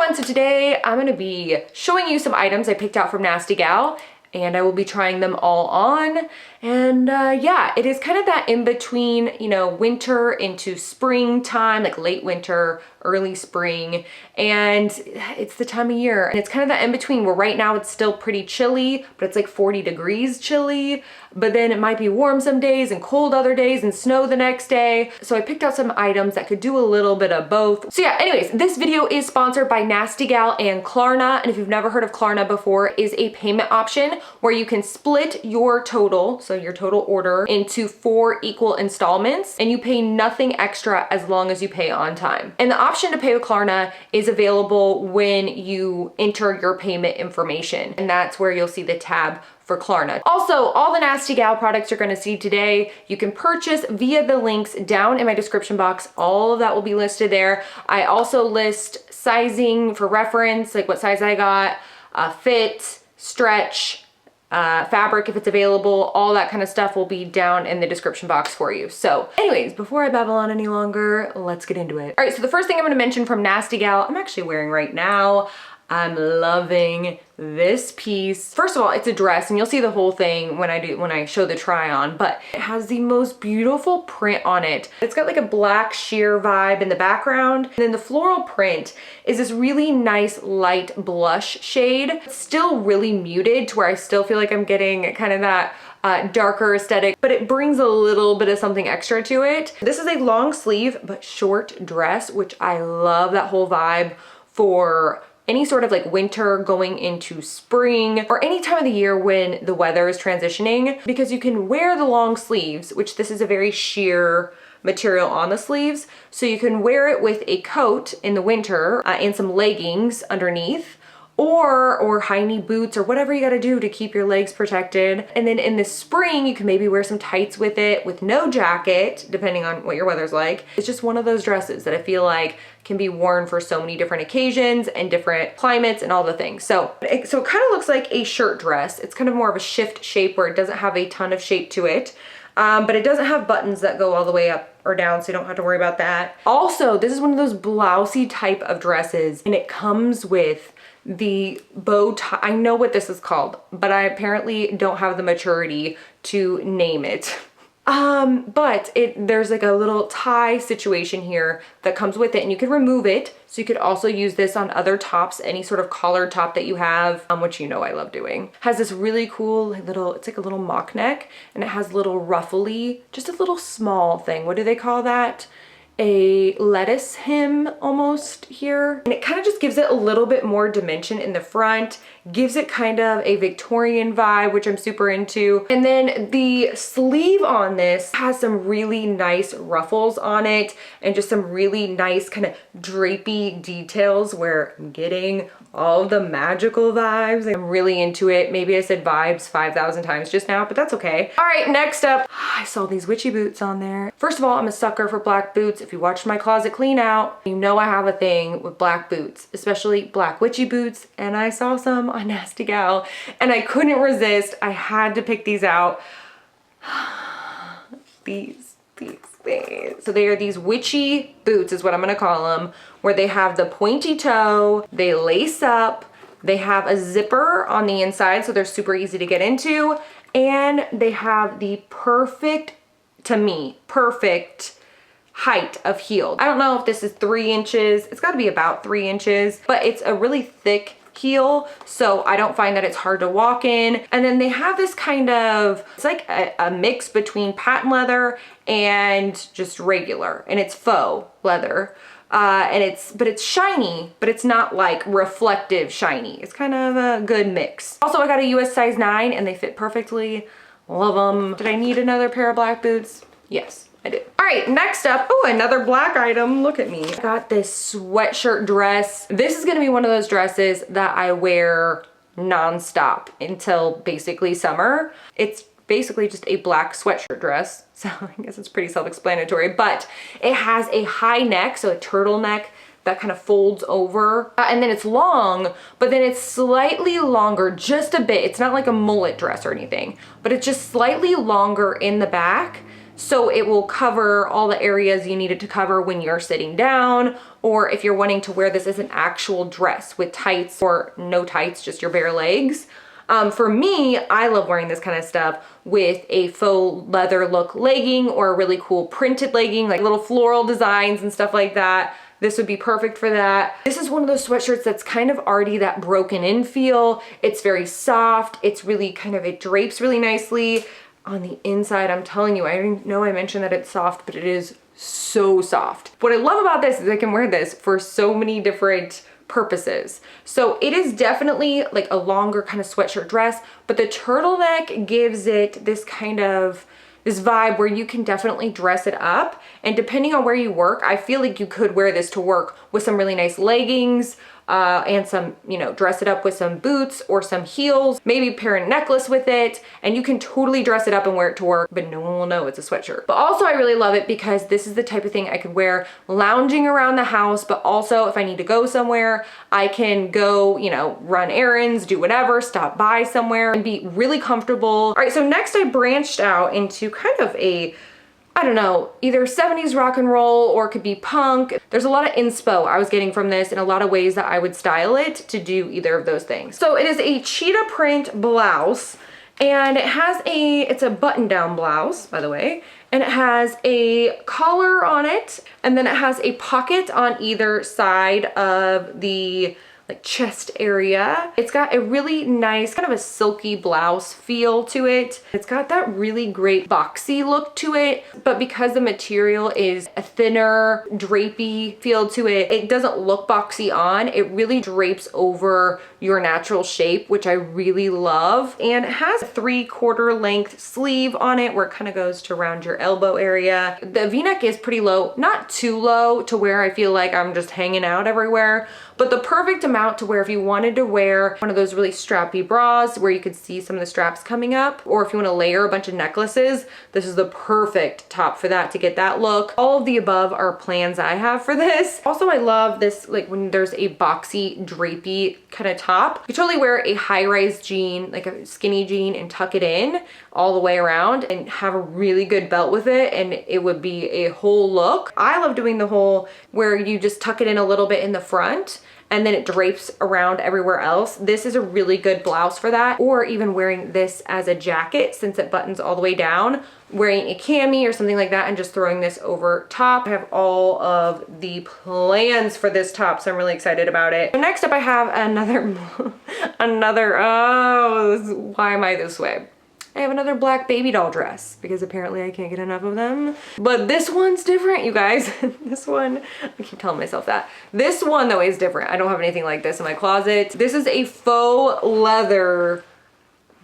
everyone, so today I'm going to be showing you some items I picked out from Nasty Gal, and I will be trying them all on. And yeah, it is kind of that in between, you know, winter into springtime, like late winter, early spring, and it's the time of year. And it's kind of that in between where right now it's still pretty chilly, but it's like 40 degrees chilly, but then it might be warm some days and cold other days and snow the next day. So I picked out some items that could do a little bit of both. So yeah, anyways, this video is sponsored by Nasty Gal and Klarna. And if you've never heard of Klarna before, is a payment option where you can split your total, so your total order, into 4 equal installments, and you pay nothing extra as long as you pay on time. And the option to pay with Klarna is available when you enter your payment information, and that's where you'll see the tab for Klarna. Also, all the Nasty Gal products you're gonna see today, you can purchase via the links down in my description box. All of that will be listed there. I also list sizing for reference, like what size I got, fit, stretch, fabric if it's available, all that kind of stuff will be down in the description box for you. So anyways, before I babble on any longer, let's get into it. All right, so the first thing I'm gonna mention from Nasty Gal, I'm actually wearing right now. I'm loving this piece. First of all, it's a dress, and you'll see the whole thing when I show the try on, but it has the most beautiful print on it. It's got like a black sheer vibe in the background, and then the floral print is this really nice light blush shade. It's still really muted to where I still feel like I'm getting kind of that darker aesthetic, but it brings a little bit of something extra to it. This is a long sleeve but short dress, which I love that whole vibe for any sort of like winter going into spring, or any time of the year when the weather is transitioning, because you can wear the long sleeves, which this is a very sheer material on the sleeves, so you can wear it with a coat in the winter and some leggings underneath, or high knee boots, or whatever you gotta do to keep your legs protected. And then in the spring, you can maybe wear some tights with it with no jacket, depending on what your weather's like. It's just one of those dresses that I feel like can be worn for so many different occasions and different climates and all the things. So it kind of looks like a shirt dress. It's kind of more of a shift shape where it doesn't have a ton of shape to it. But it doesn't have buttons that go all the way up or down, so you don't have to worry about that. Also, this is one of those blousey type of dresses, and it comes with the bow tie. I know what this is called, but I apparently don't have the maturity to name it. But there's like a little tie situation here that comes with it, and you can remove it. So you could also use this on other tops, any sort of collared top that you have, which you know I love doing. Has this really cool little, it's like a little mock neck, and it has little ruffly, just a little small thing. What do they call that? A lettuce hem almost here. And it kind of just gives it a little bit more dimension in the front, gives it kind of a Victorian vibe, which I'm super into. And then the sleeve on this has some really nice ruffles on it, and just some really nice kind of drapey details where I'm getting all the magical vibes. I'm really into it. Maybe I said vibes 5,000 times just now, but that's okay. All right, next up, I saw these Witchy boots on there. First of all, I'm a sucker for black boots. If you watched my closet clean out, you know I have a thing with black boots, especially black Witchy boots, and I saw some on Nasty Gal, and I couldn't resist. I had to pick these out. These. So they are these Witchy boots is what I'm gonna call them, where they have the pointy toe, they lace up, they have a zipper on the inside, so they're super easy to get into, and they have the perfect, to me, perfect height of heel. I don't know if this is 3 inches. It's gotta be about 3 inches, but it's a really thick heel, so I don't find that it's hard to walk in. And then they have this kind of, it's like a mix between patent leather and just regular, and it's faux leather. And it's shiny, but it's not like reflective shiny. It's kind of a good mix. Also, I got a US size 9 and they fit perfectly. Love them. Did I need another pair of black boots? Yes, I did. All right, next up, oh, another black item. Look at me. I got this sweatshirt dress. This is gonna be one of those dresses that I wear nonstop until basically summer. It's basically just a black sweatshirt dress, so I guess it's pretty self-explanatory, but it has a high neck, so a turtleneck that kind of folds over, and then it's long, but then it's slightly longer, just a bit. It's not like a mullet dress or anything, but it's just slightly longer in the back so it will cover all the areas you need it to cover when you're sitting down, or if you're wanting to wear this as an actual dress with tights or no tights, just your bare legs. For me, I love wearing this kind of stuff with a faux leather look legging or a really cool printed legging, like little floral designs and stuff like that. This would be perfect for that. This is one of those sweatshirts that's kind of already that broken in feel. It's very soft. It's really kind of, it drapes really nicely. On the inside, I'm telling you, I know I mentioned that it's soft, but it is so soft. What I love about this is I can wear this for so many different purposes. So it is definitely like a longer kind of sweatshirt dress, but the turtleneck gives it this kind of this vibe where you can definitely dress it up. And depending on where you work, I feel like you could wear this to work with some really nice leggings, and some, you know, dress it up with some boots or some heels, maybe pair a necklace with it, and you can totally dress it up and wear it to work, but no one will know it's a sweatshirt. But also I really love it because this is the type of thing I could wear lounging around the house, but also if I need to go somewhere, I can go, you know, run errands, do whatever, stop by somewhere and be really comfortable. All right, so next I branched out into kind of a, I don't know, either 70s rock and roll or it could be punk. There's a lot of inspo I was getting from this and a lot of ways that I would style it to do either of those things. So it is a cheetah print blouse, and it has it's a button down blouse, by the way, and it has a collar on it, and then it has a pocket on either side of the like chest area. It's got a really nice kind of a silky blouse feel to it. It's got that really great boxy look to it, but because the material is a thinner, drapey feel to it, it doesn't look boxy on. It really drapes over your natural shape, which I really love. And it has a 3/4 length sleeve on it where it kind of goes to around your elbow area. The V-neck is pretty low, not too low to where I feel like I'm just hanging out everywhere, but the perfect amount to where if you wanted to wear one of those really strappy bras where you could see some of the straps coming up, or if you want to layer a bunch of necklaces, this is the perfect top for that, to get that look. All of the above are plans I have for this. Also, I love this, like when there's a boxy, drapey kind of top. You totally wear a high-rise jean, like a skinny jean, and tuck it in all the way around and have a really good belt with it, and it would be a whole look. I love doing the whole where you just tuck it in a little bit in the front and then it drapes around everywhere else. This is a really good blouse for that, or even wearing this as a jacket since it buttons all the way down, wearing a cami or something like that and just throwing this over top. I have all of the plans for this top, so I'm really excited about it. So next up I have why am I this way? I have another black baby doll dress because apparently I can't get enough of them. But this one's different, you guys. This one, I keep telling myself that. This one though is different. I don't have anything like this in my closet. This is a faux leather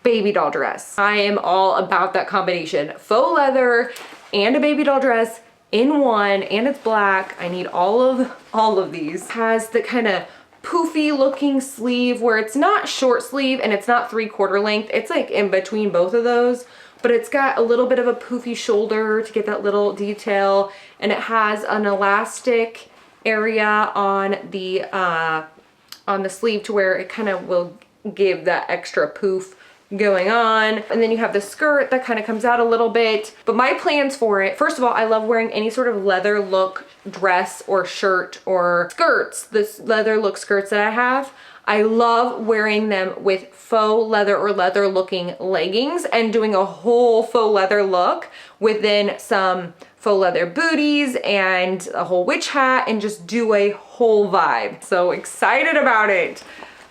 baby doll dress. I am all about that combination. Faux leather and a baby doll dress in one, and it's black. I need all of these. It has the kind of poofy looking sleeve where it's not short sleeve and it's not 3/4 length. It's like in between both of those, but it's got a little bit of a poofy shoulder to get that little detail, and it has an elastic area on the sleeve to where it kind of will give that extra poof going on. And then you have the skirt that kind of comes out a little bit. But my plans for it, first of all, I love wearing any sort of leather look dress or shirt or skirts, this leather look skirts that I have. I love wearing them with faux leather or leather looking leggings and doing a whole faux leather look within some faux leather booties and a whole witch hat and just do a whole vibe. So excited about it.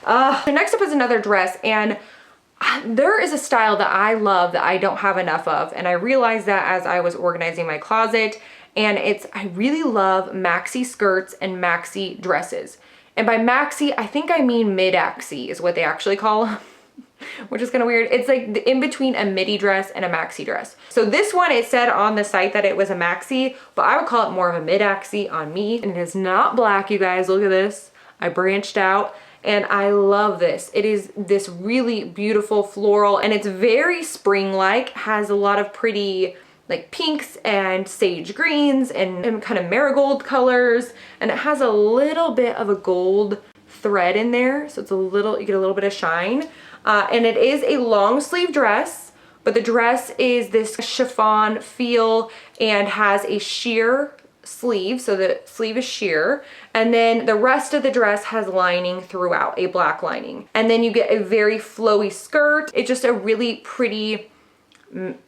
So next up is another dress, and there is a style that I love that I don't have enough of, and I realized that as I was organizing my closet, and I really love maxi skirts and maxi dresses. And by maxi, I think I mean mid-axi is what they actually call them, which is kind of weird. It's like in between a midi dress and a maxi dress. So this one, it said on the site that it was a maxi, but I would call it more of a mid-axi on me. And it is not black, you guys, look at this. I branched out. And I love this. It is this really beautiful floral, and it's very spring-like, has a lot of pretty like pinks and sage greens and kind of marigold colors, and it has a little bit of a gold thread in there, so it's a little, you get a little bit of shine. And it is a long sleeve dress, but the dress is this chiffon feel and has a sheer sleeve, so the sleeve is sheer, and then the rest of the dress has lining throughout, a black lining. And then you get a very flowy skirt. It's just a really pretty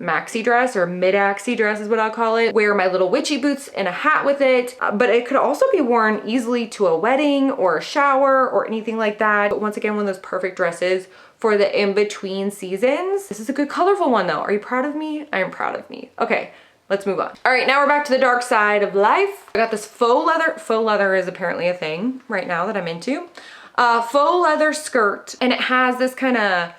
maxi dress, or mid-axi dress is what I'll call it. Wear my little witchy boots and a hat with it, but it could also be worn easily to a wedding or a shower or anything like that. But once again, one of those perfect dresses for the in-between seasons. This is a good colorful one though. Are you proud of me? I am proud of me. Okay, let's move on. All right, now we're back to the dark side of life. I got this faux leather. Faux leather is apparently a thing right now that I'm into. Faux leather skirt, and it has this kind of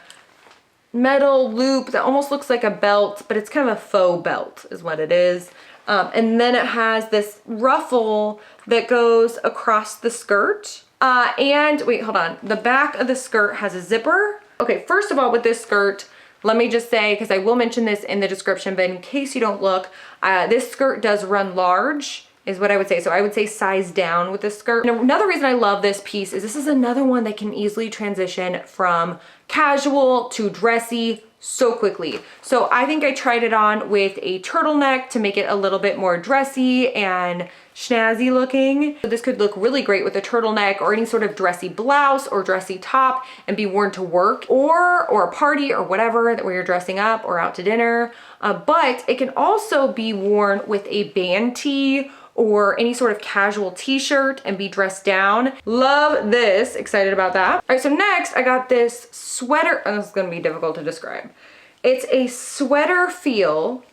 metal loop that almost looks like a belt, but it's kind of a faux belt is what it is. And then it has this ruffle that goes across the skirt. And wait, hold on. The back of the skirt has a zipper. Okay, first of all, with this skirt, let me just say, because I will mention this in the description, but in case you don't look, this skirt does run large, is what I would say. So I would say size down with this skirt. And another reason I love this piece is this is another one that can easily transition from casual to dressy so quickly. So I think I tried it on with a turtleneck to make it a little bit more dressy and snazzy looking. So this could look really great with a turtleneck or any sort of dressy blouse or dressy top and be worn to work or a party or whatever where you're dressing up or out to dinner. But it can also be worn with a band tee or any sort of casual t-shirt and be dressed down. Love this, excited about that. All right, so next I got this sweater. Oh, this is gonna be difficult to describe. It's a sweater feel,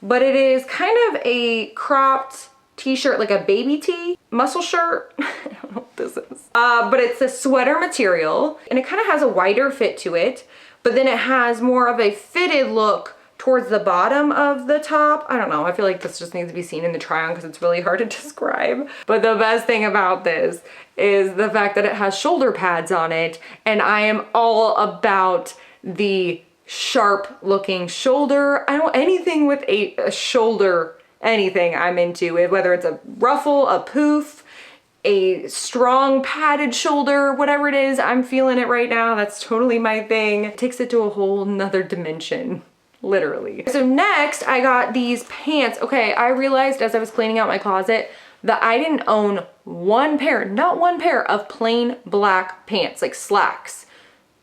but it is kind of a cropped t-shirt, like a baby tee, muscle shirt. I don't know what this is. But it's a sweater material and it kind of has a wider fit to it, but then it has more of a fitted look towards the bottom of the top. I don't know, I feel like this just needs to be seen in the try on because it's really hard to describe. But the best thing about this is the fact that it has shoulder pads on it, and I am all about the sharp looking shoulder. I don't, anything with a shoulder, anything I'm into it, whether it's a ruffle, a poof, a strong padded shoulder, whatever it is, I'm feeling it right now. That's totally my thing. It takes it to a whole nother dimension. Literally. So next I got these pants. Okay, I realized as I was cleaning out my closet that I didn't own one pair, not one pair of plain black pants, like slacks.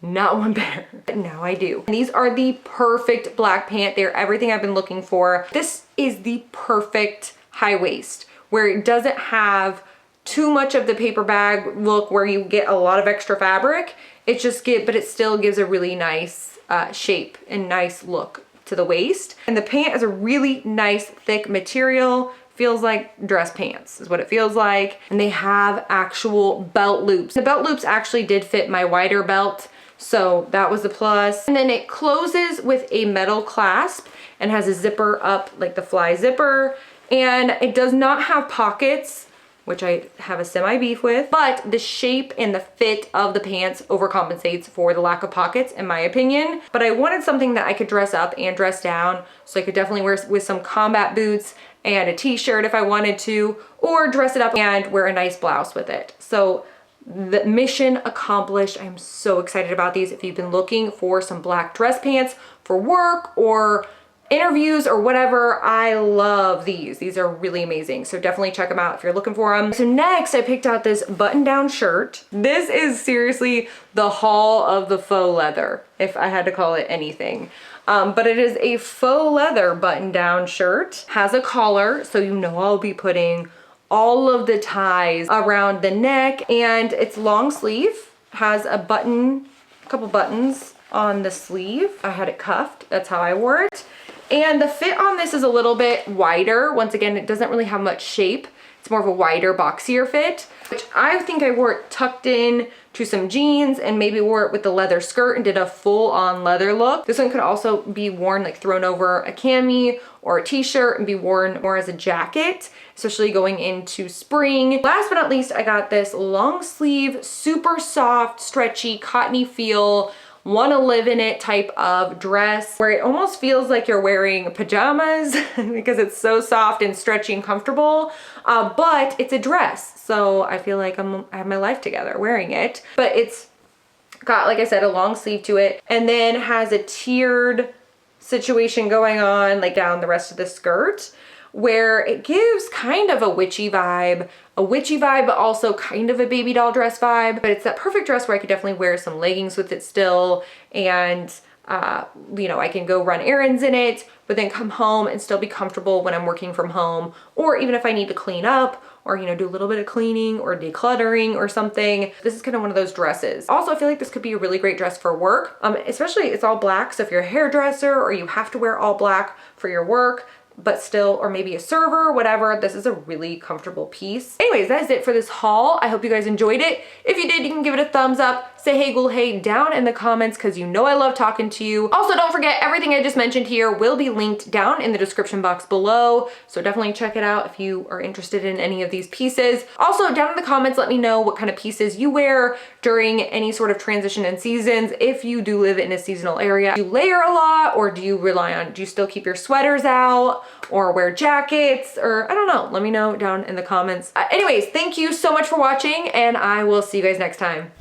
Not one pair. But now I do. And these are the perfect black pant. They're everything I've been looking for. This is the perfect high waist where it doesn't have too much of the paper bag look where you get a lot of extra fabric. It just but it still gives a really nice shape and nice look to the waist. And the pant is a really nice thick material. Feels like dress pants is what it feels like. And they have actual belt loops. The belt loops actually did fit my wider belt, so that was a plus. And then it closes with a metal clasp and has a zipper up like the fly zipper. And it does not have pockets, which I have a semi-beef with, but the shape and the fit of the pants overcompensates for the lack of pockets, in my opinion. But I wanted something that I could dress up and dress down, so I could definitely wear with some combat boots and a t-shirt if I wanted to, or dress it up and wear a nice blouse with it. So the mission accomplished. I'm so excited about these. If you've been looking for some black dress pants for work or interviews or whatever, I love these. These are really amazing. So definitely check them out if you're looking for them. So next I picked out this button-down shirt. This is seriously the haul of the faux leather, if I had to call it anything. But it is a faux leather button-down shirt. Has a collar, so you know I'll be putting all of the ties around the neck, and it's long sleeve. Has a couple buttons on the sleeve. I had it cuffed, that's how I wore it. And the fit on this is a little bit wider. Once again, it doesn't really have much shape. It's more of a wider, boxier fit, which I think I wore it tucked in to some jeans and maybe wore it with the leather skirt and did a full on leather look. This one could also be worn like thrown over a cami or a t-shirt and be worn more as a jacket, especially going into spring. Last but not least, I got this long sleeve, super soft, stretchy, cottony feel, wanna live in it type of dress where it almost feels like you're wearing pajamas because it's so soft and stretchy and comfortable, but it's a dress, so I feel like I have my life together wearing it. But it's got, like I said, a long sleeve to it, and then has a tiered situation going on like down the rest of the skirt, where it gives kind of a witchy vibe, but also kind of a baby doll dress vibe. But it's that perfect dress where I could definitely wear some leggings with it still, and you know, I can go run errands in it, but then come home and still be comfortable when I'm working from home, or even if I need to clean up or, you know, do a little bit of cleaning or decluttering or something. This is kind of one of those dresses. Also, I feel like this could be a really great dress for work, especially it's all black. So if you're a hairdresser or you have to wear all black for your work, but still, or maybe a server, whatever, this is a really comfortable piece. Anyways, that is it for this haul. I hope you guys enjoyed it. If you did, you can give it a thumbs up, say hey ghoul hey down in the comments, because you know I love talking to you. Also, don't forget, everything I just mentioned here will be linked down in the description box below, so definitely check it out if you are interested in any of these pieces. Also, down in the comments, let me know what kind of pieces you wear during any sort of transition in seasons. If you do live in a seasonal area, do you layer a lot, or do you rely on, do you still keep your sweaters out or wear jackets, or I don't know, let me know down in the comments. Anyways, thank you so much for watching, and I will see you guys next time.